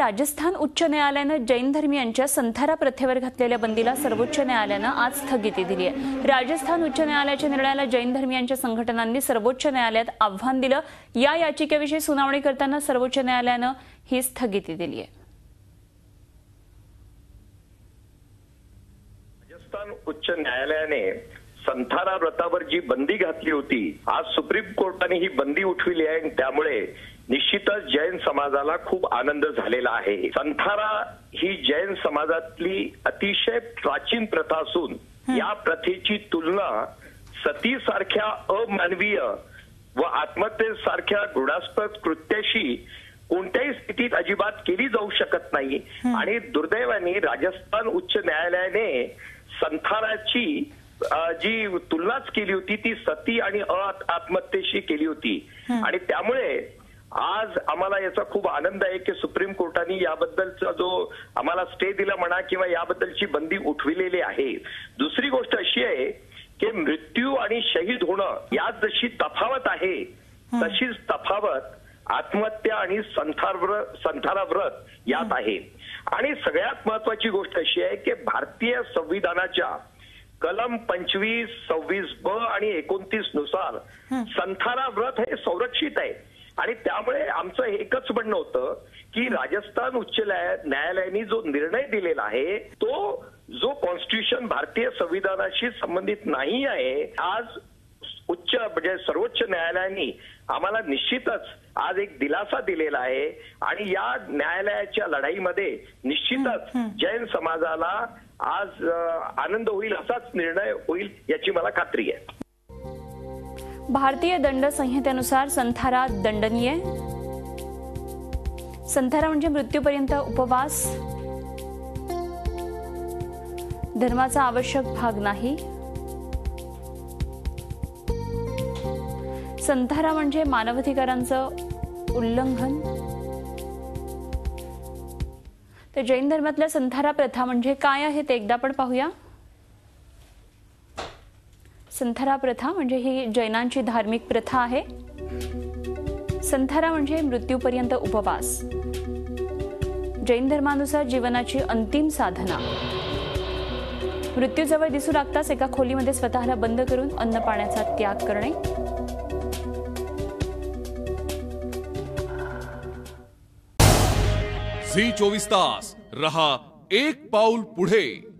राजस्थान उच्च न्यायालयानं जैन धर्मीयांच्या संथारा प्रथेवर घातलेल्या बंदीला सर्वोच्च न्यायालयानं आज स्थगिती दिली आहे। राजस्थान उच्च न्यायालयाच्या निर्णयाला जैन धर्मीयांच्या संघटनांनी सर्वोच्च न्यायालयात आव्हान दिलं। या याचिकेविषयी सुनावणी करताना सर्वोच्च न्यायालयानं ही स्थगिती दिली आहे। राजस्थान उच्च न्यायालयाने संथारा व्रतावर जी बंदी घातली होती, आज सुप्रीम कोर्टाने ही बंदी उठविली आहे। त्यामुळे निश्चितच जैन समाजाला खूप आनंद झालेला आहे। संथारा ही जैन समाजातली अतिशय प्राचीन प्रथा असून या प्रथेची तुलना सतीसारख्या अमानवीय व आत्महत्येसारख्या घृणास्पद कृत्याशी कोणत्याही स्थितीत अजिबात केली जाऊ शकत नाही। आणि दुर्दैवाने राजस्थान उच्च न्यायालयाने संथाराची जी तुलनाच केली होती ती सती आणि आत्महत्येशी केली होती। आणि त्यामुळे आज आम्हाला याचा खूप आनंद आहे की सुप्रीम कोर्टाने याबद्दलचा जो आम्हाला स्टे दिला म्हणा किंवा याबद्दलची बंदी उठविलेली आहे। दुसरी गोष्ट अशी आहे की मृत्यू आणि शहीद होणं यात जशी तफावत आहे तशीच तफावत आत्महत्या आणि संथारा व्रत यात आहे। आणि सगळ्यात महत्वाची गोष्ट अशी आहे की भारतीय संविधानाच्या कलम 25, 26 ब आणि 29 नुसार संथारा व्रत हे संरक्षित आहे। आणि त्यामुळे आमचं एकच म्हणणं होतं की राजस्थान उच्च न्यायालयाने जो निर्णय दिलेला आहे तो जो कॉन्स्टिट्यूशन भारतीय संविधानाशी संबंधित नाही आहे, आज म्हणजे सर्वोच्च न्यायालयाने आम्हाला निश्चितच आज एक दिलासा दिलेला आहे। आणि या न्यायालयाच्या लढाईमध्ये निश्चितच जैन समाजाला आज आनंद होईल, असाच निर्णय होईल याची मला खात्री आहे। भारतीय दंड संहितेनुसार संथारा दंडनीय। संथारा म्हणजे मृत्यूपर्यंत उपवास, धर्माचा आवश्यक भाग नाही। संथारा म्हणजे मानवाधिकारांचं उल्लंघन। तर जैन धर्मातल्या संथारा प्रथा म्हणजे काय आहे ते एकदा आपण पाहूया। संथारा प्रथा म्हणजे ही जैनांची धार्मिक प्रथा आहे। संथारा म्हणजे मृत्यूपर्यंत उपवास, जैन धर्मानुसार जीवनाची अंतिम साधना। मृत्यूजवळ दिसू लागताच एका खोलीमध्ये स्वतःला बंद करून अन्न पाण्याचा त्याग करणे। झी 24 तास रहा एक पाऊल पुढे।